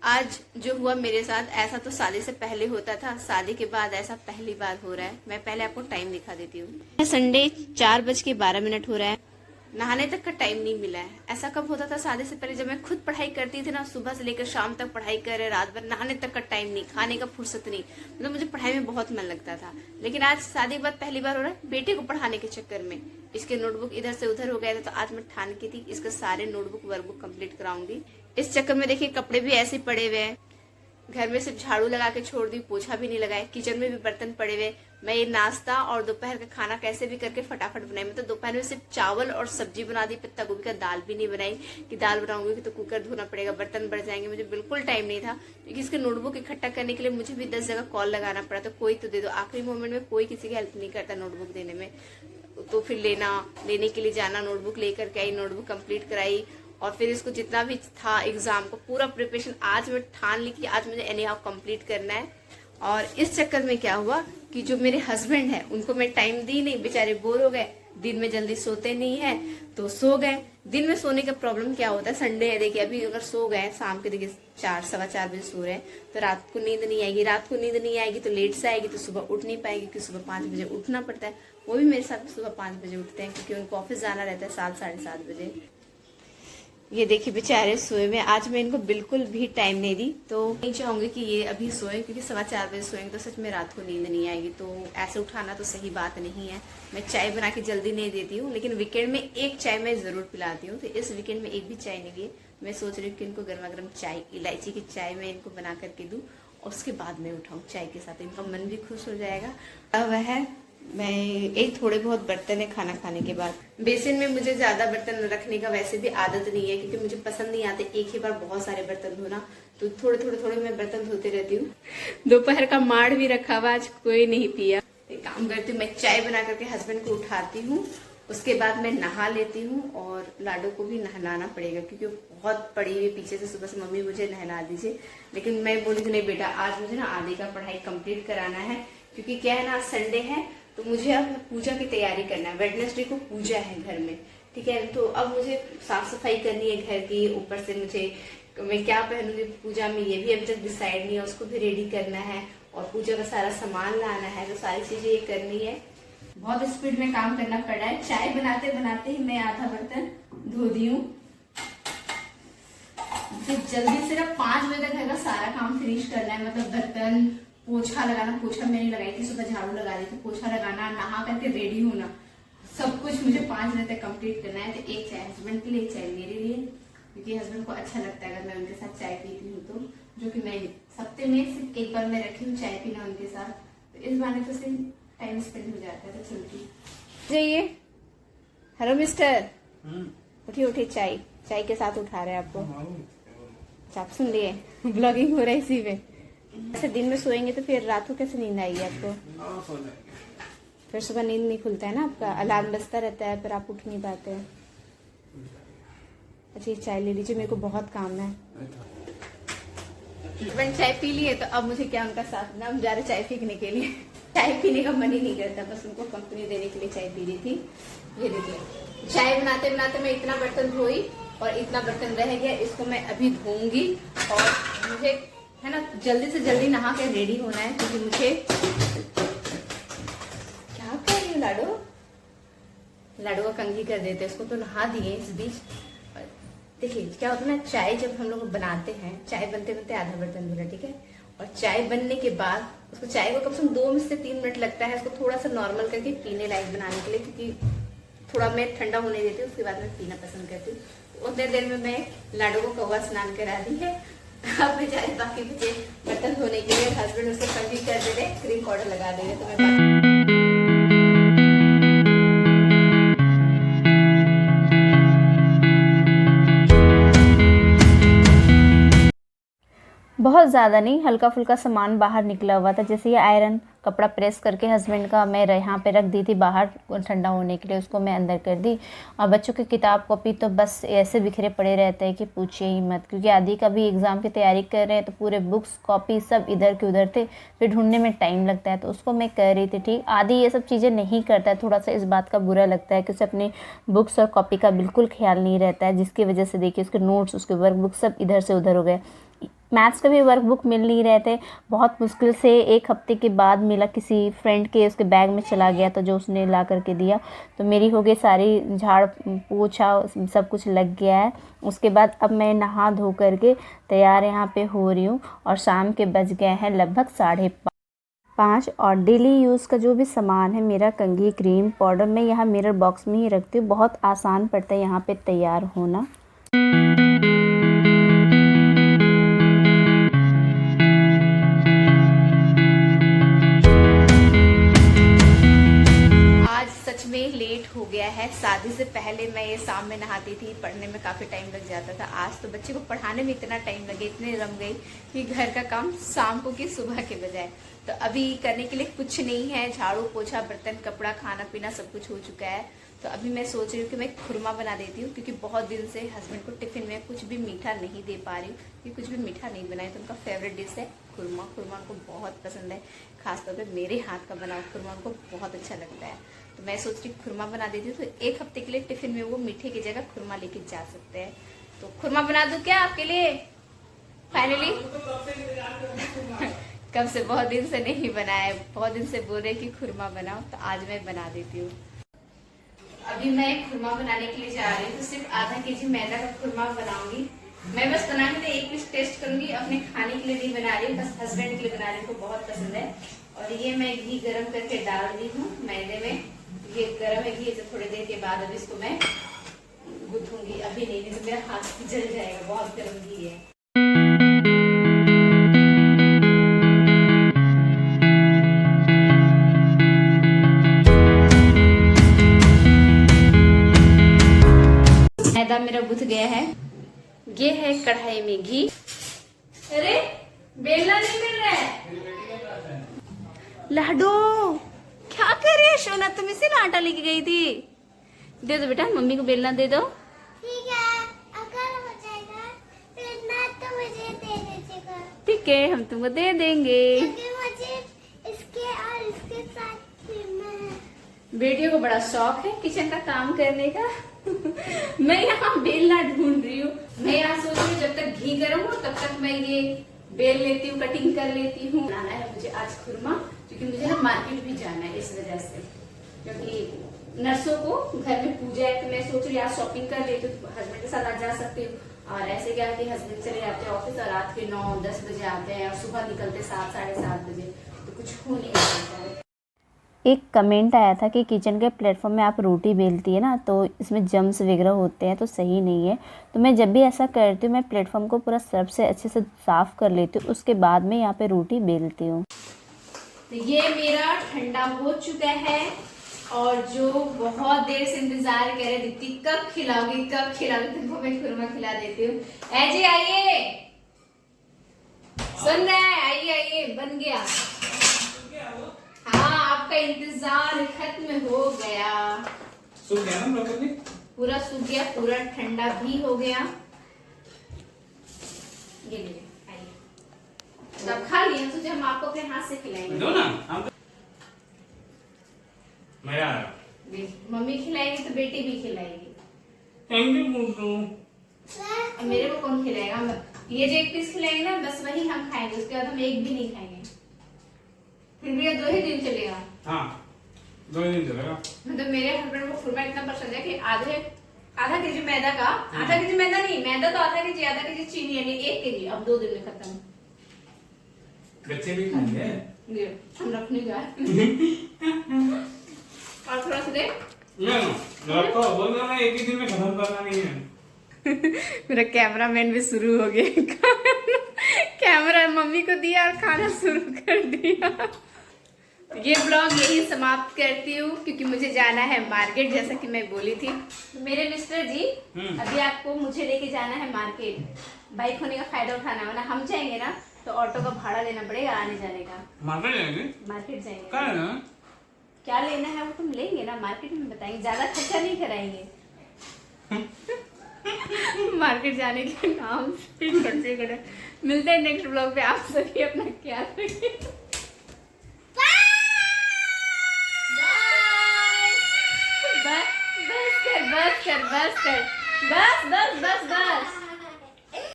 आज जो हुआ मेरे साथ, ऐसा तो शादी से पहले होता था, शादी के बाद ऐसा पहली बार हो रहा है। मैं पहले आपको टाइम दिखा देती हूँ। संडे 4:12 हो रहा है, नहाने तक का टाइम नहीं मिला है। ऐसा कब होता था शादी से पहले, जब मैं खुद पढ़ाई करती थी ना, सुबह से लेकर शाम तक पढ़ाई करे, रात भर, नहाने तक का टाइम नहीं, खाने का फुर्सत नहीं। मतलब मुझे पढ़ाई में बहुत मन लगता था। लेकिन आज शादी के बाद पहली बार हो रहा है, बेटे को पढ़ाने के चक्कर में इसके नोटबुक इधर से उधर हो गए थे। तो आज मैं ठान की थी इसके सारे नोटबुक वर्कबुक कंप्लीट कराऊंगी। इस चक्कर में देखिए कपड़े भी ऐसे पड़े हुए हैं, घर में सिर्फ झाड़ू लगा के छोड़ दी, पोछा भी नहीं लगाया। किचन में भी बर्तन पड़े हुए। मैं ये नाश्ता और दोपहर का खाना कैसे भी करके फटाफट बनाई। मतलब दोपहर में सिर्फ चावल और सब्जी बना दी, पत्ता गोभी का दाल भी नहीं बनाई कि दाल बनाऊंगी तो कुकर धोना पड़ेगा, बर्तन बढ़ जाएंगे। मुझे बिल्कुल टाइम नहीं था, क्योंकि इसके नोटबुक इकट्ठा करने के लिए मुझे भी 10 जगह कॉल लगाना पड़ा। तो कोई तो दे दो, आखिरी मोमेंट में कोई किसी की हेल्प नहीं करता नोटबुक देने में। तो फिर लेने के लिए जाना, नोटबुक लेकर के आई, नोटबुक कंप्लीट कराई। और फिर इसको जितना भी था एग्जाम को पूरा प्रिपरेशन आज मैं ठान ली कि आज मुझे एनी हाउ कंप्लीट करना है। और इस चक्कर में क्या हुआ कि जो मेरे हस्बैंड है उनको मैं टाइम दी नहीं, बेचारे बोर हो गए। दिन में जल्दी सोते नहीं है तो सो गए। दिन में सोने का प्रॉब्लम क्या होता है, संडे है देखिए, अभी अगर सो गए शाम के देखिए 4 सवा 4 बजे सो रहे हैं तो रात को नींद नहीं आएगी। रात को नींद नहीं आएगी तो लेट से आएगी, तो सुबह उठ नहीं पाएगी, क्योंकि सुबह 5 बजे उठना पड़ता है। वो भी मेरे साथ सुबह 5 बजे उठते हैं, क्योंकि उनको ऑफिस जाना रहता है 7 साढ़े 7 बजे। ये देखिए बेचारे सोए में, आज मैं इनको बिल्कुल भी टाइम नहीं दी। तो नहीं चाहूंगी कि ये अभी सोए, क्योंकि 4:15 बजे सोएंगे तो सच में रात को नींद नहीं आएगी। तो ऐसे उठाना तो सही बात नहीं है। मैं चाय बना के जल्दी नहीं देती हूँ, लेकिन वीकेंड में एक चाय मैं जरूर पिलाती हूँ। तो इस वीकेंड में एक भी चाय नहीं दी। मैं सोच रही हूँ कि इनको गर्मा गर्म चाय, इलायची की चाय मैं इनको बना करके दूँ और उसके बाद मैं उठाऊँ चाय के साथ। इनका मन भी खुश हो जाएगा। अब वह मैं एक थोड़े बहुत बर्तन है खाना खाने के बाद। बेसिन में मुझे ज्यादा बर्तन रखने का वैसे भी आदत नहीं है, क्योंकि मुझे पसंद नहीं आते एक ही बार बहुत सारे बर्तन धोना। तो थोड़े थोड़े मैं बर्तन धोते रहती हूँ। दोपहर का माड़ भी रखा हुआ, आज कोई नहीं पिया। एक काम करती हूँ, मैं चाय बना करके हस्बैंड को उठाती हूँ, उसके बाद मैं नहा लेती हूँ। और लाडो को भी नहलाना पड़ेगा, क्योंकि वो बहुत पड़ी हुई पीछे से सुबह से, मम्मी मुझे नहला दीजिए। लेकिन मैं बोली थी नहीं बेटा, आज मुझे ना आधे का पढ़ाई कंप्लीट कराना है, क्योंकि क्या है ना आज संडे है, तो मुझे अब पूजा की तैयारी करना है। वेडनेसडे को पूजा है घर में, ठीक है। तो अब मुझे साफ सफाई करनी है घर की, ऊपर से मुझे मैं क्या पहनूंगी पूजा में ये भी अभी तक डिसाइड नहीं है, उसको भी रेडी करना है। और पूजा का सारा सामान लाना है, तो सारी चीजें ये करनी है। बहुत स्पीड में काम करना पड़ रहा है। चाय बनाते बनाते ही मैं आधा बर्तन धो दी हूँ। जल्दी से ना 5 बजे तक घर का सारा काम फिनिश करना है। मतलब बर्तन, पोछा लगाना, पोछा मैंने लगाई थी सुबह, झाड़ू लगा दी थी, पोछा लगाना, नहा करके रेडी होना, सब कुछ मुझे 5 बजे तक कंप्लीट करना है। तो एक चाय हस्बैंड के लिए, एक चाय मेरे लिए, क्योंकि हस्बैंड को अच्छा लगता है अगर मैं उनके साथ चाय पीती हूँ। तो जो कि मैं हफ्ते में सिर्फ एक बार मैं रखी हूँ चाय पीना उनके साथ, तो इस बहाने तो सिर्फ टाइम स्पेंड हो जाता है। तो चलती जाइए। हेलो मिस्टर, उठिए उठिए, चाय के साथ उठा रहे हैं आपको। आप सुन लिए ब्लॉगिंग हो रहा है इसी में। ऐसे दिन में सोएंगे तो फिर रात को कैसे नींद आएगी आपको? फिर सुबह नींद नहीं खुलता है ना आपका, अलार्म बजता रहता है, फिर आप उठ नहीं पाते हैं। अच्छा चाय ले लीजिए, मेरे को बहुत काम है। मैंने चाय पी ली है, तो अब मुझे क्या उनका साथ ना, हम जा रहे चाय पीने के लिए। चाय पीने का मन ही नहीं करता, बस उनको कंपनी देने के लिए चाय पी रही थी। ये देखिए चाय बनाते बनाते मैं इतना बर्तन धोई और इतना बर्तन रह गया, इसको मैं अभी धोऊंगी। और मुझे है ना जल्दी से जल्दी नहा के रेडी होना है, क्योंकि मुझे क्या कर रही हूँ लाडो का कंघी कर देते, इसको तो नहा दिए इस बीच। देखिए क्या होता है ना, चाय जब हम लोग बनाते हैं, चाय बनते बनते आधा बर्तन धुला, ठीक है। और चाय बनने के बाद उसको, चाय को कम से कम 2 से 3 मिनट लगता है इसको थोड़ा सा नॉर्मल करके पीने लायक बनाने के लिए, क्योंकि थोड़ा मैं ठंडा होने देती हूँ, उसके बाद मैं पीना पसंद करती हूँ। उतने देर में मैं लाडो को कौवा स्नान करा दी है। अब बेचारे बाकी बचे बर्तन धोने के लिए, हस्बैंड उसको कंघी कर दे रहे, क्रीम पाउडर लगा देंगे। तो मैं बहुत ज़्यादा नहीं, हल्का फुल्का सामान बाहर निकला हुआ था। जैसे ये आयरन कपड़ा प्रेस करके हस्बैंड का मैं यहाँ पे रख दी थी बाहर ठंडा होने के लिए, उसको मैं अंदर कर दी। और बच्चों की किताब कॉपी तो बस ऐसे बिखरे पड़े रहते हैं कि पूछिए ही मत, क्योंकि आदि का भी एग्ज़ाम की तैयारी कर रहे हैं, तो पूरे बुक्स कॉपी सब इधर के उधर थे, फिर ढूंढने में टाइम लगता है, तो उसको मैं कर रही थी। ठीक, आदि ये सब चीज़ें नहीं करता है, थोड़ा सा इस बात का बुरा लगता है कि उसे अपनी बुक्स और कॉपी का बिल्कुल ख्याल नहीं रहता है, जिसकी वजह से देखिए उसके नोट्स, उसके वर्क बुक सब इधर से उधर हो गए। मैथ्स का भी वर्कबुक मिल नहीं रहे थे। बहुत मुश्किल से 1 हफ्ते के बाद मिला, किसी फ्रेंड के उसके बैग में चला गया तो जो उसने ला करके दिया। तो मेरी हो गई सारी झाड़ पोछा, सब कुछ लग गया है। उसके बाद अब मैं नहा धो करके तैयार यहाँ पे हो रही हूँ और शाम के बज गए हैं लगभग 5:30। और डेली यूज़ का जो भी सामान है मेरा, कंघी, क्रीम, पाउडर, मैं यहाँ मिरर बॉक्स में ही रखती हूँ। बहुत आसान पड़ता है यहाँ पे तैयार होना। आज सच में लेट हो गया है। शादी से पहले मैं ये शाम में नहाती थी, पढ़ने में काफ़ी टाइम लग जाता था। आज तो बच्चे को पढ़ाने में इतना टाइम लगे, इतने रम गई कि घर का काम शाम को कि सुबह के बजाय। तो अभी करने के लिए कुछ नहीं है, झाड़ू पोछा, बर्तन, कपड़ा, खाना पीना सब कुछ हो चुका है। तो अभी मैं सोच रही हूँ कि मैं खुरमा बना देती हूँ, क्योंकि बहुत दिन से हस्बैंड को टिफिन में कुछ भी मीठा नहीं दे पा रही हूँ, क्योंकि कुछ भी मीठा नहीं बनाए। तो उनका फेवरेट डिश है खुरमा। खुरमा उनको बहुत पसंद है, खासतौर पे मेरे हाथ का बना हुआ खुरमा उनको बहुत अच्छा लगता है। तो मैं सोच रही खुरमा बना देती हूँ, तो 1 हफ्ते के लिए टिफिन में वो मीठे की जगह खुरमा लेके जा सकते हैं। तो खुरमा बना दूँ क्या आपके लिए फाइनली? कब से, बहुत दिन से नहीं बनाया है, बहुत दिन से बोल रहे कि खुरमा बनाओ, तो आज मैं बना देती हूँ। अभी मैं खुरमा बनाने के लिए जा रही हूँ, तो सिर्फ आधा केजी मैदा का खुरमा बनाऊंगी। मैं बस बनाने में 1 पीस टेस्ट करूंगी, अपने खाने के लिए नहीं बना रही हूँ, बस हस्बैंड के लिए बना रही हूँ, उनको बहुत पसंद है। और ये मैं घी गरम करके डाल दी हूँ मैदे में। ये गरम है घी, तो थोड़ी देर के बाद अभी इसको मैं गूंथूंगी। अभी नहीं तो मेरा हाथ जल जाएगा, बहुत गर्म घी है। मैदा मेरा गूंथ गया है। ये है कढ़ाई में घी। अरे बेलना नहीं मिल रहा है। लाडो क्या कर रही है सोना, तुम इसे आटा लेके गई थी? दे दो बेटा, मम्मी को बेलना दे दो। ठीक है, अगर हो जाएगा बेलना तो मुझे दे दीजिएगा। ठीक है, हम तुमको दे देंगे। क्योंकि मुझे इसके और इसके साथ खेलना है। बेटियों को बड़ा शौक है किचन का काम करने का। मैं यहाँ बेलना ढूंढ रही हूँ। मैं यहाँ सोच रही हूँ जब तक घी गर्म हो तब तक मैं ये बेल लेती हूँ, कटिंग कर लेती हूँ। बनाना है मुझे आज खुरमा, क्योंकि मुझे ना मार्केट भी जाना है, इस वजह से, क्योंकि नर्सों को घर में पूजा है। तो मैं सोच रही आज शॉपिंग कर लेती हूँ, हस्बैंड के साथ आज जा सकती हूँ। और ऐसे क्या कि हस्बैंड चले जाते हैं ऑफिस और रात के 9-10 बजे आते हैं और सुबह निकलते 7-7:30 बजे, तो कुछ हो नहीं पाता है। एक कमेंट आया था कि किचन के प्लेटफॉर्म में आप रोटी बेलती है ना, तो इसमें जम्स वगैरह होते हैं, तो सही नहीं है। तो मैं जब भी ऐसा करती हूँ, मैं प्लेटफॉर्म को पूरा सर्फ से अच्छे से साफ़ कर लेती हूँ, उसके बाद में यहाँ पे रोटी बेलती हूँ। तो ये मेरा ठंडा हो चुका है, और जो बहुत देर से इंतजार कर रहे दीप्ति कब खिलाओगी कब खिलाओगी, तुमको मैं खुरमा खिला देती हूँ। ऐजे आइए, सुन रहे हैं? आइए आइए, बन गया। हाँ, आपका इंतजार खत्म हो गया। सूख गया ना ब्रोकली? पूरा सूख गया, पूरा ठंडा भी हो गया। ये लीजिए, आइए। तब खा लिया, तुझे हम आपको अपने हाथ से खिलाएंगे। दो ना हम। मैं आ रहा। मम्मी खिलाएगी तो बेटी भी खिलाएगी। थैंक यू मोटू। अब मेरे को कौन खिलाएगा? ये जो 1 पीस खिलाएंगे ना, बस वही हम खाएंगे, उसके बाद हम एक भी नहीं खाएंगे। फिर भी ये 2 ही दिन चलेगा। हाँ, 2 दिन चलेगा। मतलब मेरे हस्बैंड को खुरमा इतना पसंद है कि आधा केजी मैदा का, आधा केजी मैदा नहीं, मैदा तो आधा केजी, आधा केजी चीनी, यानी 1 केजी अब 2 दिन में खत्म। बच्चे भी खाएंगे। ये हम रखने जा और थोड़ा सा दे। रखो, बोल रहा मैं एक ही दिन में खत्म करना नहीं है। मेरा कैमरामैन भी शुरू हो गया। कैमरा मम्मी को दिया और खाना शुरू कर दिया। ये ब्लॉग यही समाप्त करती हूँ, क्योंकि मुझे जाना है मार्केट, जैसा कि मैं बोली थी। तो मेरे मिस्टर जी, अभी आपको मुझे लेके जाना है मार्केट। बाइक होने का फायदा उठाना, वरना हम जाएंगे ना तो ऑटो का भाड़ा देना पड़ेगा आने जाने का। मार्केट जाएंगे? मार्केट जाएंगे। क्या है ना? क्या लेना है वो तुम लेंगे ना, मार्केट में बताएंगे, ज्यादा खर्चा नहीं कराएंगे। मार्केट जाने के नाम से खर्चे करें। मिलते हैं नेक्स्ट ब्लॉग पे, आप सभी अपना ख्याल रखिए। बस कर, बस कर, बस कर, बस बस बस बस।